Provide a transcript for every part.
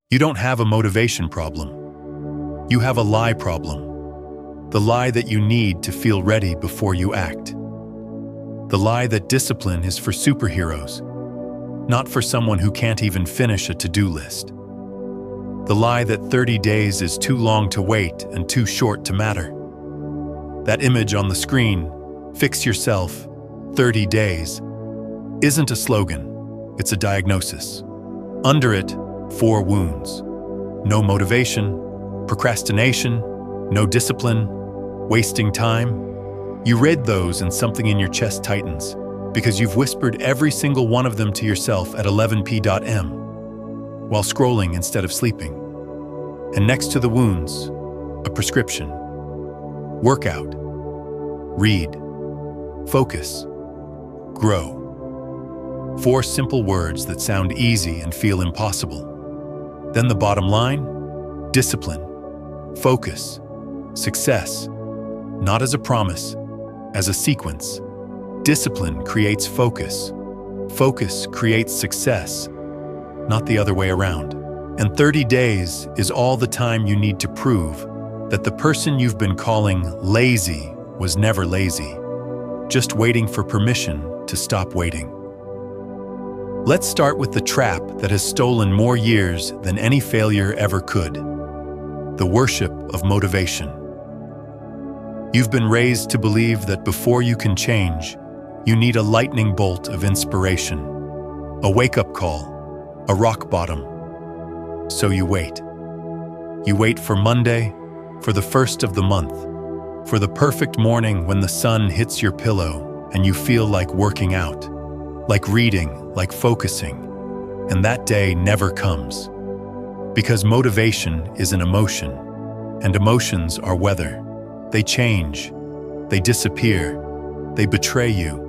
You don't have a motivation problem. You have a lie problem. The lie that you need to feel ready before you act. The lie that discipline is for superheroes, not for someone who can't even finish a to-do list. The lie that 30 days is too long to wait and too short to matter. That image on the screen, "Fix yourself, 30 days," isn't a slogan, it's a diagnosis. Under it, 4 wounds. No motivation, procrastination, no discipline, wasting time. You read those and something in your chest tightens, because you've whispered every single one of them to yourself at 11 p.m. while scrolling instead of sleeping. And next to the wounds, a prescription. Workout. Read. Focus. Grow. 4 simple words that sound easy and feel impossible. Then the bottom line? Discipline. Focus. Success. Not as a promise, as a sequence. Discipline creates focus. Focus creates success, not the other way around. And 30 days is all the time you need to prove that the person you've been calling lazy was never lazy, just waiting for permission to stop waiting. Let's start with the trap that has stolen more years than any failure ever could: the worship of motivation. You've been raised to believe that before you can change, you need a lightning bolt of inspiration, a wake-up call, a rock bottom. So you wait. You wait for Monday, for the first of the month, for the perfect morning when the sun hits your pillow and you feel like working out, like reading, like focusing, and that day never comes. Because motivation is an emotion, and emotions are weather. They change, they disappear, they betray you.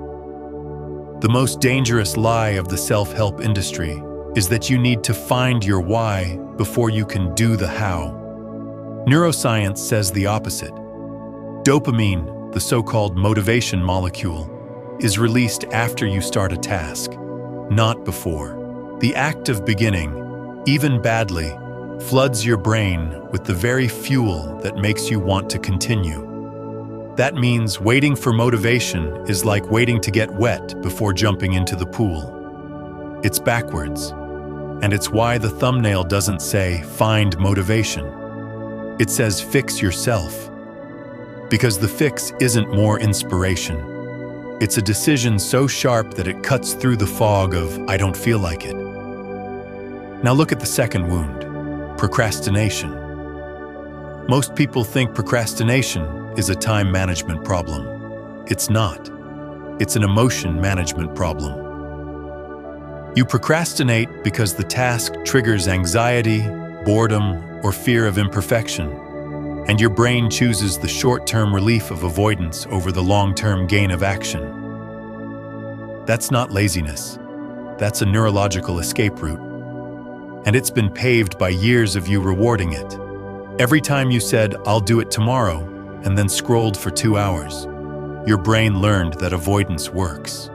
The most dangerous lie of the self-help industry is that you need to find your why before you can do the how. Neuroscience says the opposite. Dopamine, the so-called motivation molecule, is released after you start a task, not before. The act of beginning, even badly, floods your brain with the very fuel that makes you want to continue. That means waiting for motivation is like waiting to get wet before jumping into the pool. It's backwards, and it's why the thumbnail doesn't say "find motivation." It says "fix yourself." Because the fix isn't more inspiration. It's a decision so sharp that it cuts through the fog of "I don't feel like it." Now look at the second wound: procrastination. Most people think procrastination is a time management problem. It's not. It's an emotion management problem. You procrastinate because the task triggers anxiety, boredom, or fear of imperfection, and your brain chooses the short-term relief of avoidance over the long-term gain of action. That's not laziness. That's a neurological escape route. And it's been paved by years of you rewarding it. Every time you said, "I'll do it tomorrow," and then scrolled for 2 hours, your brain learned that avoidance works.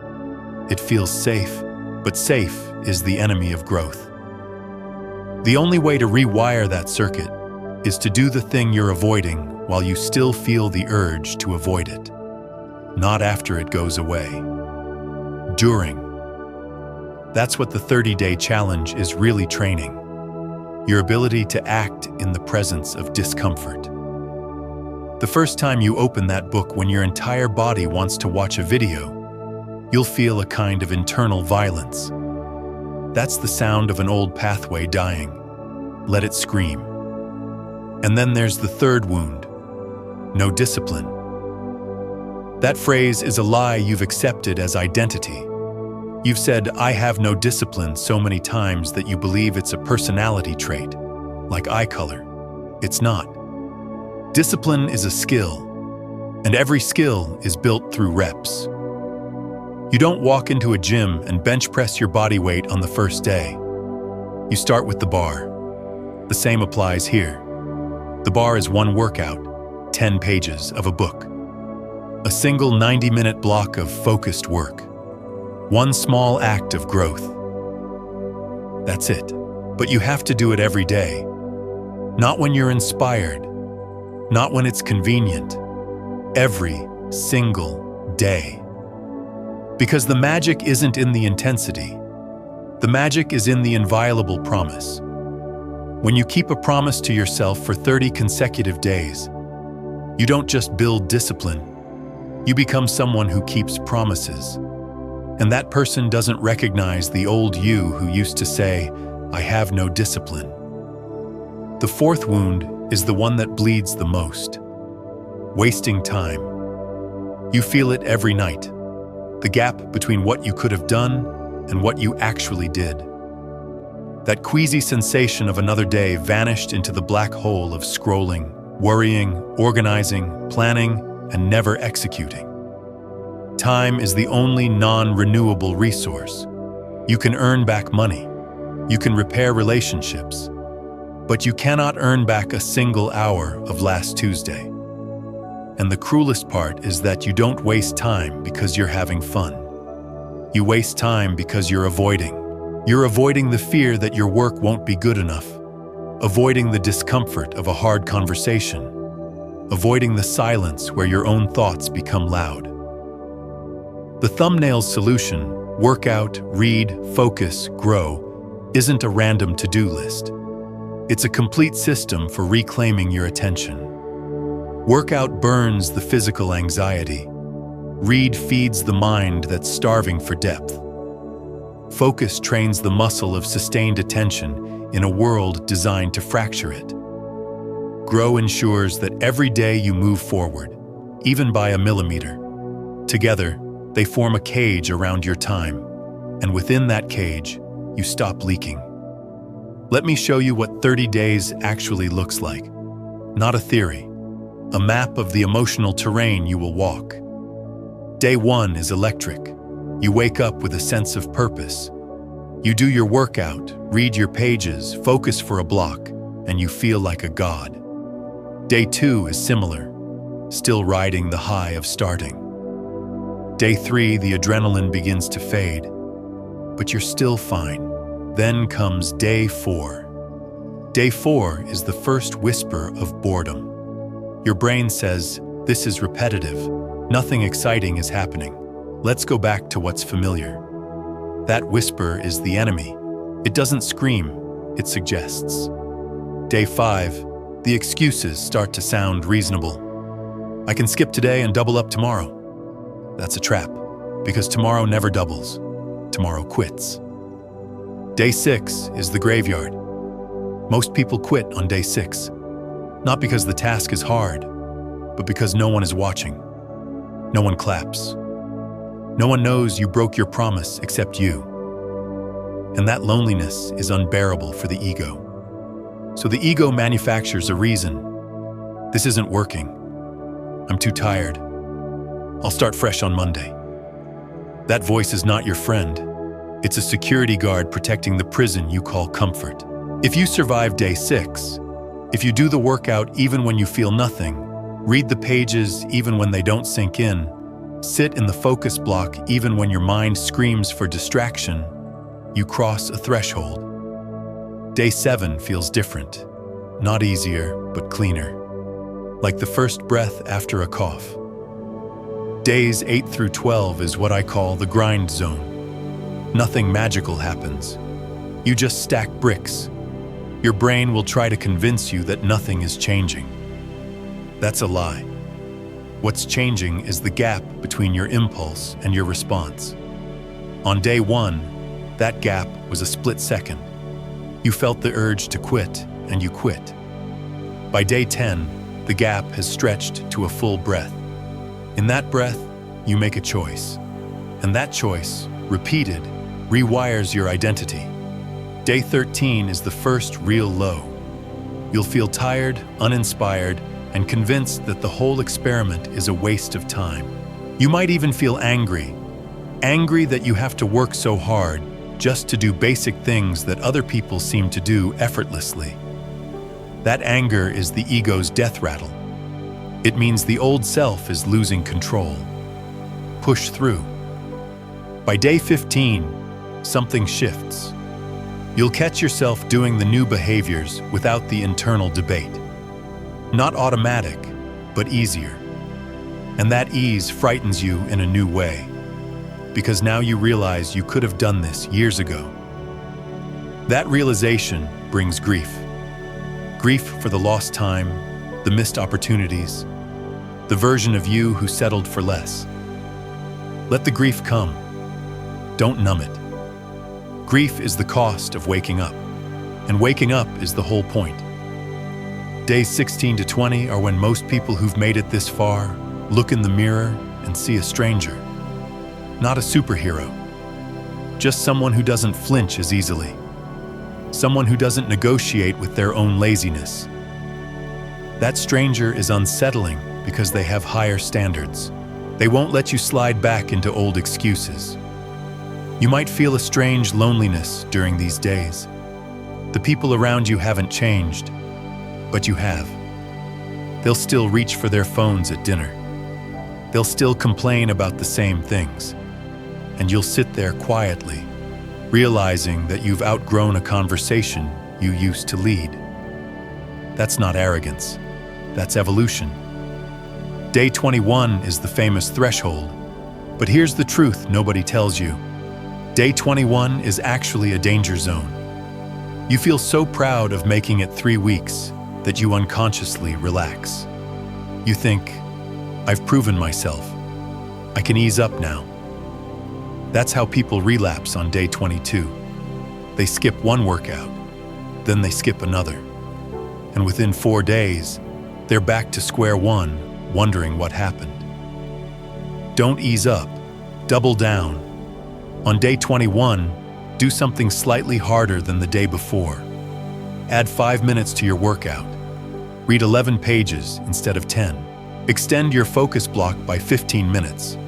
It feels safe, but safe is the enemy of growth. The only way to rewire that circuit is to do the thing you're avoiding while you still feel the urge to avoid it. Not after it goes away. During. That's what the 30-day challenge is really training. Your ability to act in the presence of discomfort. The first time you open that book when your entire body wants to watch a video, you'll feel a kind of internal violence. That's the sound of an old pathway dying. Let it scream. And then there's the third wound: no discipline. That phrase is a lie you've accepted as identity. You've said, "I have no discipline" so many times that you believe it's a personality trait, like eye color. It's not. Discipline is a skill, and every skill is built through reps. You don't walk into a gym and bench press your body weight on the first day. You start with the bar. The same applies here. The bar is one workout, 10 pages of a book. A single 90-minute block of focused work. One small act of growth. That's it. But you have to do it every day. Not when you're inspired, not when it's convenient. Every single day. Because the magic isn't in the intensity. The magic is in the inviolable promise. When you keep a promise to yourself for 30 consecutive days, you don't just build discipline, you become someone who keeps promises. And that person doesn't recognize the old you who used to say, "I have no discipline." The fourth wound is the one that bleeds the most. Wasting time. You feel it every night. The gap between what you could have done and what you actually did. That queasy sensation of another day vanished into the black hole of scrolling, worrying, organizing, planning, and never executing. Time is the only non-renewable resource. You can earn back money. You can repair relationships. But you cannot earn back a single hour of last Tuesday. And the cruelest part is that you don't waste time because you're having fun. You waste time because you're avoiding. You're avoiding the fear that your work won't be good enough, avoiding the discomfort of a hard conversation, avoiding the silence where your own thoughts become loud. The thumbnail's solution, work out, read, focus, grow, isn't a random to-do list. It's a complete system for reclaiming your attention. Workout burns the physical anxiety. Read feeds the mind that's starving for depth. Focus trains the muscle of sustained attention in a world designed to fracture it. Grow ensures that every day you move forward, even by a millimeter. Together, they form a cage around your time, and within that cage, you stop leaking. Let me show you what 30 days actually looks like. Not a theory, a map of the emotional terrain you will walk. Day 1 is electric. You wake up with a sense of purpose. You do your workout, read your pages, focus for a block, and you feel like a god. Day 2 is similar, still riding the high of starting. Day 3, the adrenaline begins to fade, but you're still fine. Then comes day 4. Day 4 is the first whisper of boredom. Your brain says, "This is repetitive. Nothing exciting is happening. Let's go back to what's familiar." That whisper is the enemy. It doesn't scream, it suggests. Day 5, the excuses start to sound reasonable. I can skip today and double up tomorrow. That's a trap, because tomorrow never doubles. Tomorrow quits. Day 6 is the graveyard. Most people quit on day 6, not because the task is hard, but because no one is watching. No one claps. No one knows you broke your promise except you. And that loneliness is unbearable for the ego. So the ego manufactures a reason. This isn't working. I'm too tired. I'll start fresh on Monday. That voice is not your friend. It's a security guard protecting the prison you call comfort. If you survive day 6, if you do the workout even when you feel nothing, read the pages even when they don't sink in, sit in the focus block even when your mind screams for distraction, you cross a threshold. Day 7 feels different. Not easier, but cleaner. Like the first breath after a cough. Days 8 through 12 is what I call the grind zone. Nothing magical happens. You just stack bricks. Your brain will try to convince you that nothing is changing. That's a lie. What's changing is the gap between your impulse and your response. On day 1, that gap was a split second. You felt the urge to quit, and you quit. By day 10, the gap has stretched to a full breath. In that breath, you make a choice. And that choice, repeated, rewires your identity. Day 13 is the first real low. You'll feel tired, uninspired, and convinced that the whole experiment is a waste of time. You might even feel angry. Angry that you have to work so hard just to do basic things that other people seem to do effortlessly. That anger is the ego's death rattle. It means the old self is losing control. Push through. By day 15, something shifts. You'll catch yourself doing the new behaviors without the internal debate. Not automatic, but easier. And that ease frightens you in a new way, because now you realize you could have done this years ago. That realization brings grief. Grief for the lost time, the missed opportunities, the version of you who settled for less. Let the grief come. Don't numb it. Grief is the cost of waking up, and waking up is the whole point. Days 16 to 20 are when most people who've made it this far look in the mirror and see a stranger. Not a superhero, just someone who doesn't flinch as easily. Someone who doesn't negotiate with their own laziness. That stranger is unsettling because they have higher standards. They won't let you slide back into old excuses. You might feel a strange loneliness during these days. The people around you haven't changed, but you have. They'll still reach for their phones at dinner. They'll still complain about the same things. And you'll sit there quietly, realizing that you've outgrown a conversation you used to lead. That's not arrogance. That's evolution. Day 21 is the famous threshold, but here's the truth nobody tells you. Day 21 is actually a danger zone. You feel so proud of making it 3 weeks that you unconsciously relax. You think, I've proven myself. I can ease up now. That's how people relapse on day 22. They skip one workout, then they skip another. And within 4 days, they're back to square one, wondering what happened. Don't ease up, double down. On day 21, do something slightly harder than the day before. Add 5 minutes to your workout. Read 11 pages instead of 10. Extend your focus block by 15 minutes.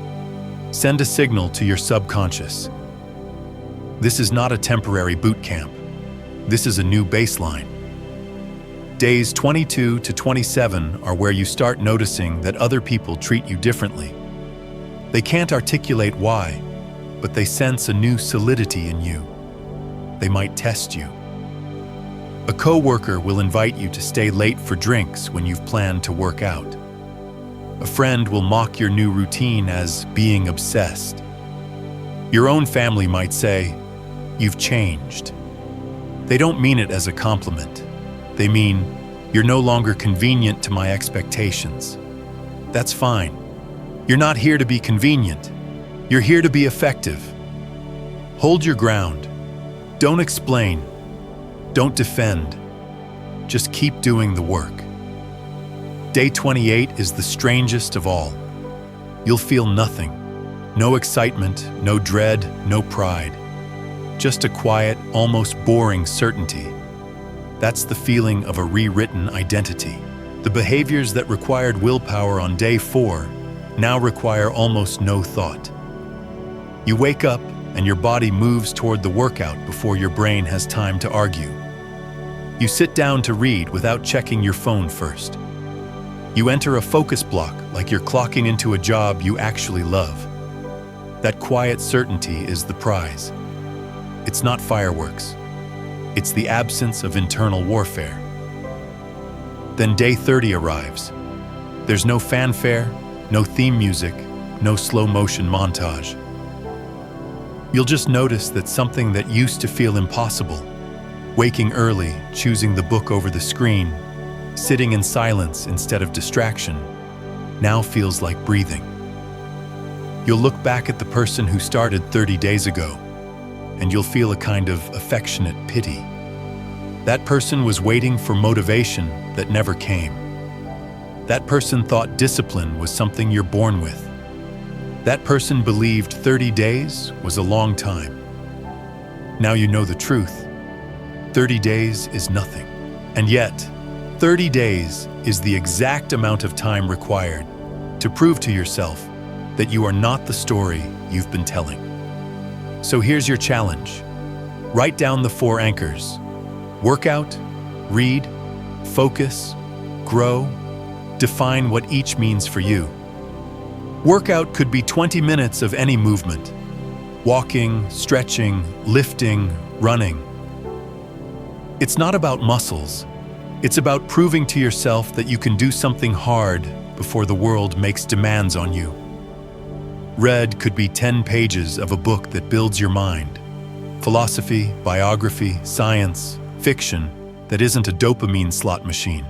Send a signal to your subconscious. This is not a temporary boot camp. This is a new baseline. Days 22 to 27 are where you start noticing that other people treat you differently. They can't articulate why, but they sense a new solidity in you. They might test you. A coworker will invite you to stay late for drinks when you've planned to work out. A friend will mock your new routine as being obsessed. Your own family might say, "You've changed." They don't mean it as a compliment. They mean, "You're no longer convenient to my expectations." That's fine. You're not here to be convenient. You're here to be effective. Hold your ground. Don't explain. Don't defend. Just keep doing the work. Day 28 is the strangest of all. You'll feel nothing. No excitement, no dread, no pride. Just a quiet, almost boring certainty. That's the feeling of a rewritten identity. The behaviors that required willpower on day 4 now require almost no thought. You wake up and your body moves toward the workout before your brain has time to argue. You sit down to read without checking your phone first. You enter a focus block like you're clocking into a job you actually love. That quiet certainty is the prize. It's not fireworks. It's the absence of internal warfare. Then day 30 arrives. There's no fanfare, no theme music, no slow motion montage. You'll just notice that something that used to feel impossible, waking early, choosing the book over the screen, sitting in silence instead of distraction, now feels like breathing. You'll look back at the person who started 30 days ago, and you'll feel a kind of affectionate pity. That person was waiting for motivation that never came. That person thought discipline was something you're born with. That person believed 30 days was a long time. Now you know the truth. 30 days is nothing. And yet, 30 days is the exact amount of time required to prove to yourself that you are not the story you've been telling. So here's your challenge. Write down the 4 anchors. Workout, read, focus, grow. Define what each means for you. Workout could be 20 minutes of any movement. Walking, stretching, lifting, running. It's not about muscles. It's about proving to yourself that you can do something hard before the world makes demands on you. Read could be 10 pages of a book that builds your mind. Philosophy, biography, science, fiction that isn't a dopamine slot machine.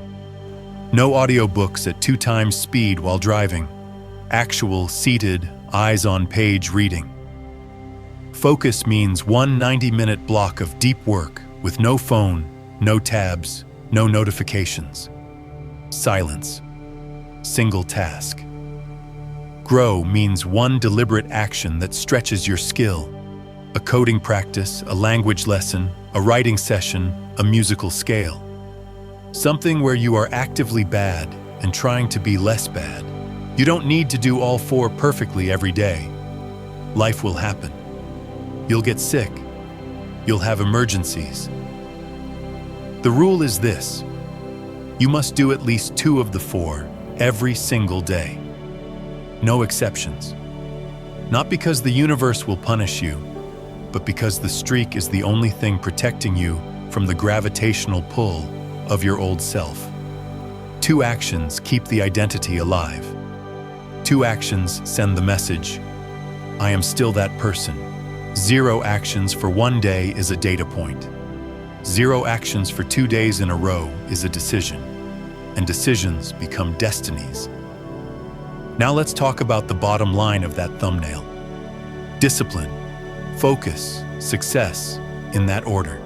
No audiobooks at 2 times speed while driving. Actual, seated, eyes-on-page reading. Focus means one 90-minute block of deep work with no phone, no tabs, no notifications. Silence. Single task. Grow means one deliberate action that stretches your skill. A coding practice, a language lesson, a writing session, a musical scale. Something where you are actively bad and trying to be less bad. You don't need to do all 4 perfectly every day. Life will happen. You'll get sick. You'll have emergencies. The rule is this: you must do at least 2 of the 4 every single day. No exceptions. Not because the universe will punish you, but because the streak is the only thing protecting you from the gravitational pull of your old self. 2 actions keep the identity alive. 2 actions send the message, I am still that person. 0 actions for 1 day is a data point. 0 actions for 2 days in a row is a decision. And decisions become destinies. Now let's talk about the bottom line of that thumbnail. Discipline, focus, success, in that order.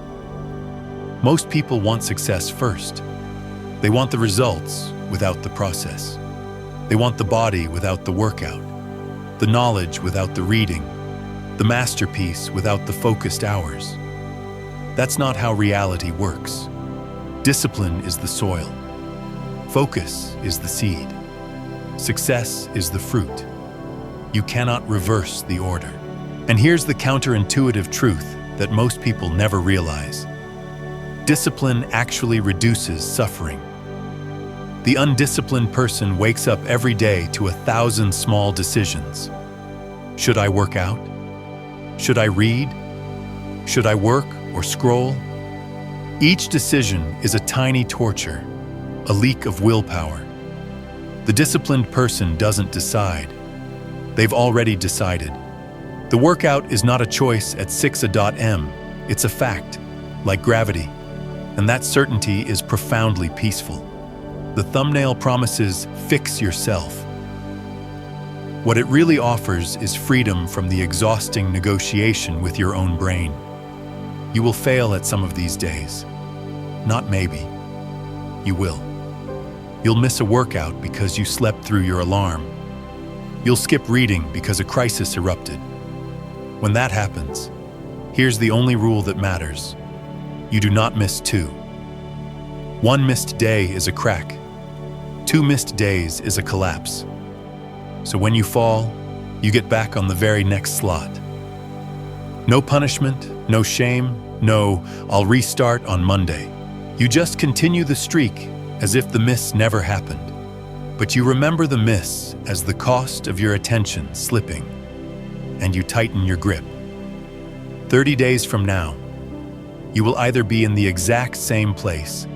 Most people want success first. They want the results without the process. They want the body without the workout, the knowledge without the reading, the masterpiece without the focused hours. That's not how reality works. Discipline is the soil. Focus is the seed. Success is the fruit. You cannot reverse the order. And here's the counterintuitive truth that most people never realize. Discipline actually reduces suffering. The undisciplined person wakes up every day to 1,000 small decisions. Should I work out? Should I read? Should I work or scroll? Each decision is a tiny torture, a leak of willpower. The disciplined person doesn't decide. They've already decided. The workout is not a choice at 6 a.m. It's a fact, like gravity. And that certainty is profoundly peaceful. The thumbnail promises, fix yourself. What it really offers is freedom from the exhausting negotiation with your own brain. You will fail at some of these days. Not maybe. You will. You'll miss a workout because you slept through your alarm. You'll skip reading because a crisis erupted. When that happens, here's the only rule that matters. You do not miss 2. 1 missed day is a crack. 2 missed days is a collapse. So when you fall, you get back on the very next slot. No punishment, no shame, no, I'll restart on Monday. You just continue the streak as if the miss never happened. But you remember the miss as the cost of your attention slipping, and you tighten your grip. 30 days from now, you will either be in the exact same place,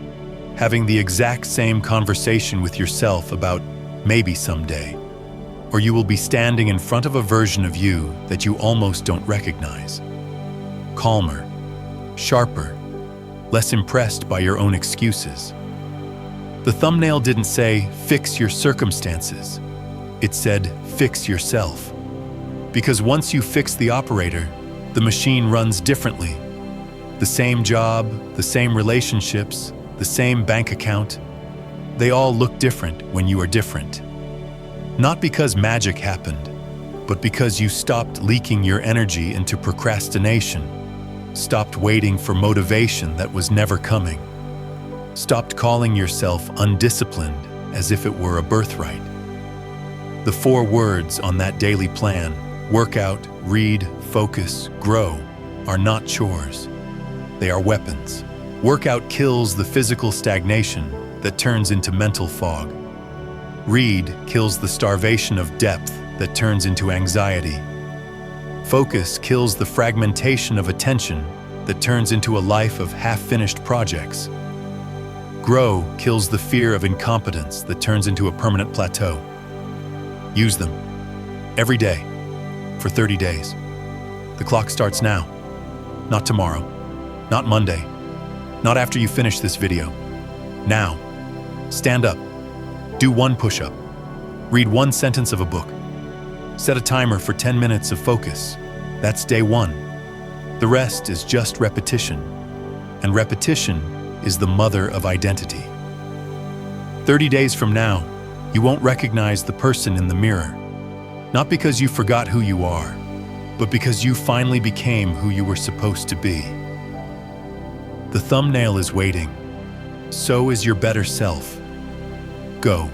having the exact same conversation with yourself about maybe someday, or you will be standing in front of a version of you that you almost don't recognize. Calmer, sharper, less impressed by your own excuses. The thumbnail didn't say, fix your circumstances. It said, fix yourself. Because once you fix the operator, the machine runs differently. The same job, the same relationships, the same bank account, they all look different when you are different. Not because magic happened, but because you stopped leaking your energy into procrastination, stopped waiting for motivation that was never coming, stopped calling yourself undisciplined as if it were a birthright. The 4 words on that daily plan, workout, read, focus, grow, are not chores. They are weapons. Workout kills the physical stagnation that turns into mental fog. Read kills the starvation of depth that turns into anxiety. Focus kills the fragmentation of attention that turns into a life of half-finished projects. Grow kills the fear of incompetence that turns into a permanent plateau. Use them every day for 30 days. The clock starts now, not tomorrow, not Monday, not after you finish this video. Now, stand up, do one push-up, read one sentence of a book, set a timer for 10 minutes of focus. That's day one. The rest is just repetition, and repetition is the mother of identity. 30 days from now, you won't recognize the person in the mirror, not because you forgot who you are, but because you finally became who you were supposed to be. The thumbnail is waiting. So is your better self. Go.